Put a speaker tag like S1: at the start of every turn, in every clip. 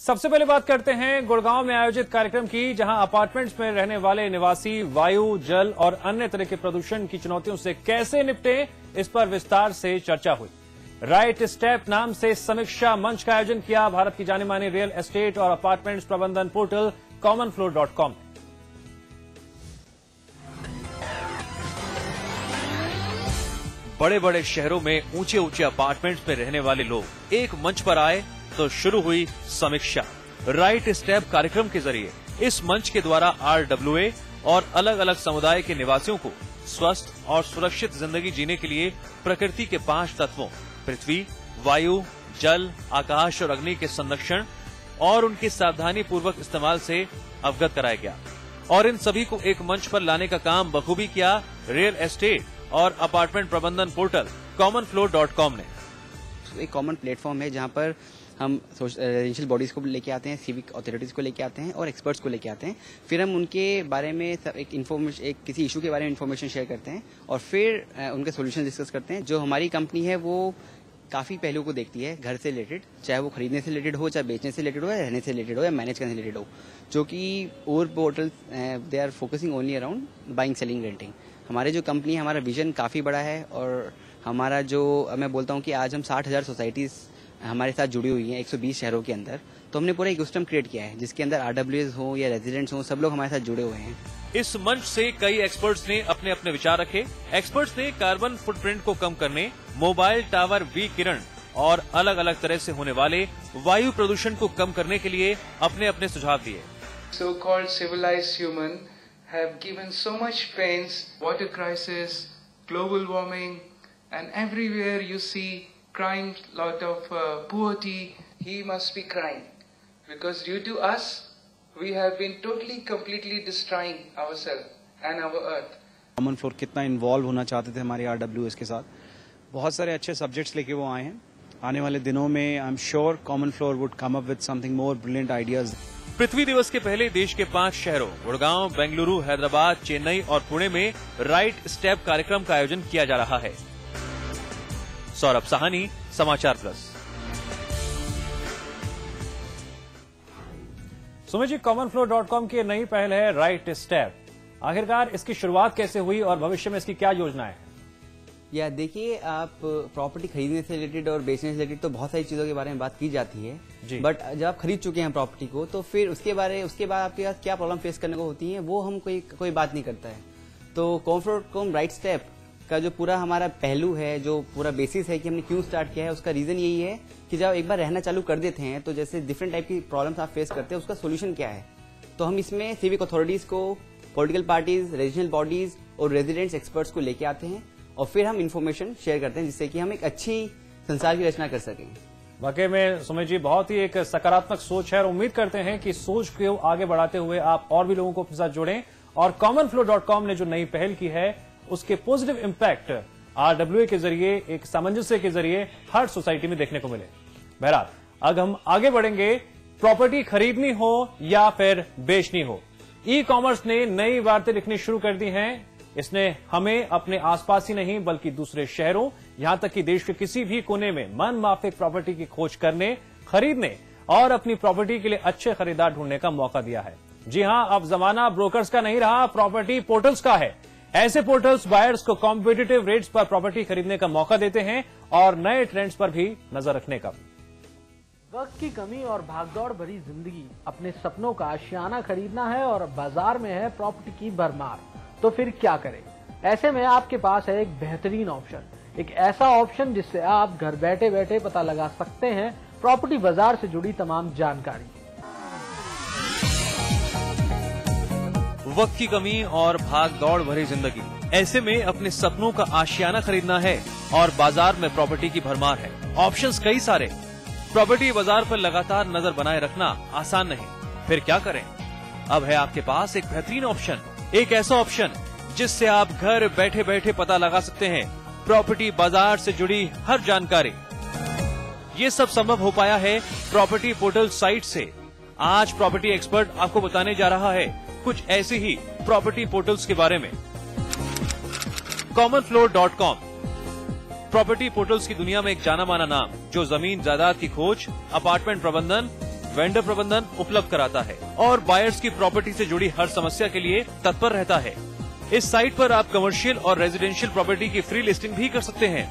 S1: सबसे पहले बात करते हैं गुड़गांव में आयोजित कार्यक्रम की, जहां अपार्टमेंट्स में रहने वाले निवासी वायु, जल और अन्य तरह के प्रदूषण की चुनौतियों से कैसे निपटे, इस पर विस्तार से चर्चा हुई। राइट स्टेप नाम से समीक्षा मंच का आयोजन किया भारत की जानी मानी रियल एस्टेट और अपार्टमेंट्स प्रबंधन पोर्टल commonfloor.com। बड़े बड़े शहरों में ऊंचे ऊंचे अपार्टमेंट्स में रहने वाले लोग एक मंच पर आए तो शुरू हुई समीक्षा। राइट स्टेप कार्यक्रम के जरिए इस मंच के द्वारा RWA और अलग अलग समुदाय के निवासियों को स्वस्थ और सुरक्षित जिंदगी जीने के लिए प्रकृति के 5 तत्वों पृथ्वी, वायु, जल, आकाश और अग्नि के संरक्षण और उनके सावधानी पूर्वक इस्तेमाल से अवगत कराया गया और इन सभी को एक मंच पर लाने का काम बखूबी किया रियल एस्टेट और अपार्टमेंट प्रबंधन पोर्टल commonfloor.com ने।
S2: एक कॉमन प्लेटफॉर्म है जहां पर हम रेजिडेंशियल बॉडीज को लेके आते हैं, सिविक अथॉरिटीज को लेके आते हैं और एक्सपर्ट्स को लेके आते हैं। फिर हम उनके बारे में एक किसी इशू के बारे में इन्फॉर्मेशन शेयर करते हैं और फिर उनके सॉल्यूशन डिस्कस करते हैं। जो हमारी कंपनी है वो काफी पहलुओं को देखती है घर से रिलेटेड, चाहे वो खरीदने से रिलेटेड हो, चाहे बेचने से रिलेटेड हो, या रहने से रिलेटेड हो, या मैनेज करने से रिलेटेड हो, जो कि और portal they are focusing only around buying, selling, renting. हमारे जो कंपनी है, हमारा विजन काफी बड़ा है और हमारा जो मैं बोलता हूँ कि आज हम 60,000 सोसाइटीज हमारे साथ जुड़ी हुई हैं 120 शहरों के अंदर। तो हमने पूरा इकोसिस्टम क्रिएट किया है जिसके अंदर RWAs हो या रेजिडेंट्स हो, सब लोग हमारे साथ जुड़े हुए हैं।
S1: इस मंच से कई एक्सपर्ट्स ने अपने अपने विचार रखे। एक्सपर्ट्स ने कार्बन फुटप्रिंट को कम करने, मोबाइल टावर विकिरण और अलग अलग तरह से होने वाले वायु प्रदूषण को कम करने के लिए अपने अपने सुझाव दिए।
S3: So-called civilized human have given so much pains, water crisis, global warming, and everywhere you see crying lot of poverty. He must be crying because due to us we have been totally completely destroying ourselves and our earth.
S4: Common floor कितना involve होना चाहते थे हमारे RWAs के साथ, बहुत सारे अच्छे सब्जेक्ट्स लेके वो आए हैं। आने वाले दिनों में I am sure common floor would come up with something more brilliant ideas.
S1: पृथ्वी दिवस के पहले देश के 5 शहरों गुड़गांव, बेंगलुरु, हैदराबाद, चेन्नई और पुणे में राइट स्टेप कार्यक्रम का आयोजन किया जा रहा है। सौरभ साहनी, समाचार प्लस। सुमित जी, commonfloor.com की नई पहल है राइट स्टेप। आखिरकार इसकी शुरुआत कैसे हुई और भविष्य में इसकी क्या योजनाएं हैं?
S2: या देखिए, आप प्रॉपर्टी खरीदने से रिलेटेड और बेचने से रिलेटेड तो बहुत सारी चीजों के बारे में बात की जाती है, बट जब आप खरीद चुके हैं प्रॉपर्टी को तो फिर उसके बाद आपके पास क्या प्रॉब्लम फेस करने को होती है वो हम कोई बात नहीं करता है। तो commonfloor.com राइट स्टेप का जो पूरा हमारा पहलू है, जो पूरा बेसिस है कि हमने क्यों स्टार्ट किया है, उसका रीजन यही है कि जब एक बार रहना चालू कर देते हैं तो जैसे डिफरेंट टाइप की प्रॉब्लम्स आप फेस करते हैं, उसका सोल्यूशन क्या है। तो हम इसमें सिविक अथॉरिटीज को, पॉलिटिकल पार्टीज, रेजिडेंशियल बॉडीज और रेजिडेंट्स एक्सपर्ट्स को लेके आते हैं और फिर हम इन्फॉर्मेशन शेयर करते हैं जिससे कि हम एक अच्छी संसार की रचना कर सकें।
S1: वाकई में सुमित जी, बहुत ही एक सकारात्मक सोच है और उम्मीद करते हैं कि सोच को आगे बढ़ाते हुए आप और भी लोगों को अपने साथ जोड़ें और commonfloor.com ने जो नई पहल की है उसके पॉजिटिव इंपैक्ट RWA के जरिए, एक सामंजस्य के जरिए हर सोसाइटी में देखने को मिले। बहरहाल, अब हम आगे बढ़ेंगे। प्रॉपर्टी खरीदनी हो या फिर बेचनी हो, ई-कॉमर्स ने नई वार्तें लिखनी शुरू कर दी हैं। इसने हमें अपने आसपास ही नहीं बल्कि दूसरे शहरों, यहां तक कि देश के किसी भी कोने में मन माफिक प्रॉपर्टी की खोज करने, खरीदने और अपनी प्रॉपर्टी के लिए अच्छे खरीदार ढूंढने का मौका दिया है। जी हां, अब जमाना ब्रोकर्स का नहीं रहा, प्रॉपर्टी पोर्टल्स का है। ऐसे पोर्टल्स बायर्स को कॉम्पिटिटिव रेट्स पर प्रॉपर्टी खरीदने का मौका देते हैं और नए ट्रेंड्स पर भी नजर रखने का।
S5: वक्त की कमी और भागदौड़ भरी जिंदगी, अपने सपनों का आशियाना खरीदना है और बाजार में है प्रॉपर्टी की भरमार, तो फिर क्या करें। ऐसे में आपके पास है एक बेहतरीन ऑप्शन, एक ऐसा ऑप्शन जिससे आप घर बैठे बैठे पता लगा सकते हैं प्रॉपर्टी बाजार से जुड़ी तमाम जानकारी।
S1: वक्त की कमी और भाग दौड़ भरी जिंदगी, ऐसे में अपने सपनों का आशियाना खरीदना है और बाजार में प्रॉपर्टी की भरमार है। ऑप्शंस कई सारे, प्रॉपर्टी बाजार पर लगातार नजर बनाए रखना आसान नहीं। फिर क्या करें? अब है आपके पास एक बेहतरीन ऑप्शन, एक ऐसा ऑप्शन जिससे आप घर बैठे बैठे पता लगा सकते हैं प्रॉपर्टी बाजार से जुड़ी हर जानकारी। ये सब संभव हो पाया है प्रॉपर्टी पोर्टल साइट से। आज प्रॉपर्टी एक्सपर्ट आपको बताने जा रहा है कुछ ऐसे ही प्रॉपर्टी पोर्टल्स के बारे में। commonfloor.com प्रॉपर्टी पोर्टल्स की दुनिया में एक जाना माना नाम, जो जमीन जायदाद की खोज, अपार्टमेंट प्रबंधन, वेंडर प्रबंधन उपलब्ध कराता है और बायर्स की प्रॉपर्टी से जुड़ी हर समस्या के लिए तत्पर रहता है। इस साइट पर आप कमर्शियल और रेजिडेंशियल प्रॉपर्टी की फ्री लिस्टिंग भी कर सकते हैं।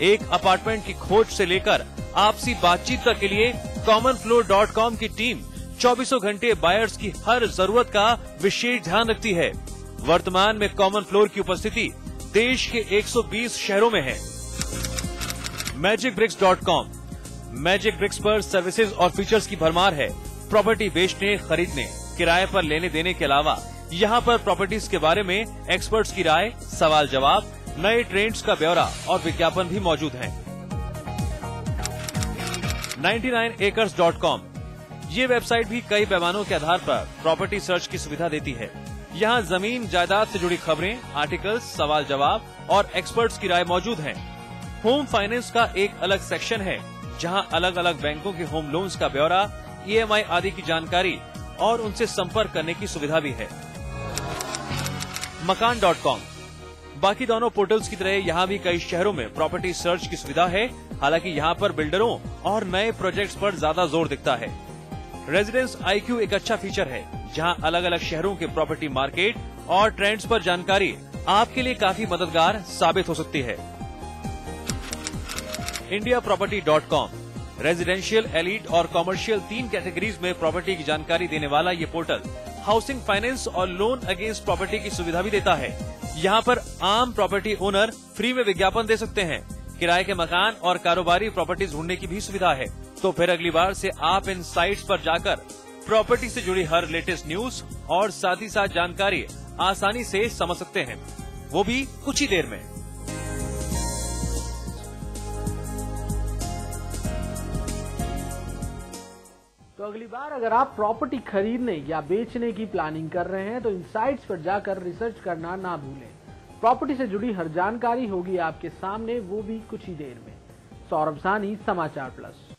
S1: एक अपार्टमेंट की खोज से लेकर आपसी बातचीत तक के लिए commonfloor.com की टीम 24 घंटे बायर्स की हर जरूरत का विशेष ध्यान रखती है। वर्तमान में कॉमन फ्लोर की उपस्थिति देश के 120 शहरों में है। magicbricks.com मैजिक ब्रिक्स पर सर्विसेज और फीचर्स की भरमार है। प्रॉपर्टी बेचने, खरीदने, किराए पर लेने देने के अलावा यहाँ पर प्रॉपर्टीज के बारे में एक्सपर्ट्स की राय, सवाल जवाब, नए ट्रेंड्स का ब्यौरा और विज्ञापन भी मौजूद हैं। 99acres.com ये वेबसाइट भी कई पैमानों के आधार पर प्रॉपर्टी सर्च की सुविधा देती है। यहाँ जमीन जायदाद से जुड़ी खबरें, आर्टिकल्स, सवाल जवाब और एक्सपर्ट्स की राय मौजूद हैं। होम फाइनेंस का एक अलग सेक्शन है जहां अलग अलग बैंकों के होम लोन्स का ब्यौरा, EMI आदि की जानकारी और उनसे संपर्क करने की सुविधा भी है। मकान.com बाकी दोनों पोर्टल्स की तरह यहाँ भी कई शहरों में प्रॉपर्टी सर्च की सुविधा है। हालांकि यहाँ पर बिल्डरों और नए प्रोजेक्ट्स पर ज्यादा जोर दिखता है। रेजिडेंस IQ एक अच्छा फीचर है जहाँ अलग अलग शहरों के प्रॉपर्टी मार्केट और ट्रेंड्स पर जानकारी आपके लिए काफी मददगार साबित हो सकती है। indiaproperty.com रेजिडेंशियल, एलीट और कॉमर्शियल 3 कैटेगरीज में प्रॉपर्टी की जानकारी देने वाला ये पोर्टल हाउसिंग फाइनेंस और लोन अगेंस्ट प्रॉपर्टी की सुविधा भी देता है। यहाँ पर आम प्रॉपर्टी ओनर फ्री में विज्ञापन दे सकते हैं। किराए के मकान और कारोबारी प्रॉपर्टी ढूंढने की भी सुविधा है। तो फिर अगली बार से आप इन साइट्स पर जाकर प्रॉपर्टी से जुड़ी हर लेटेस्ट न्यूज और साथ ही साथ जानकारी आसानी से समझ सकते हैं, वो भी कुछ ही देर में।
S5: तो अगली बार अगर आप प्रॉपर्टी खरीदने या बेचने की प्लानिंग कर रहे हैं तो इन साइट्स पर जाकर रिसर्च करना ना भूलें। प्रॉपर्टी से जुड़ी हर जानकारी होगी आपके सामने, वो भी कुछ ही देर में। सौरभ सानी, समाचार प्लस।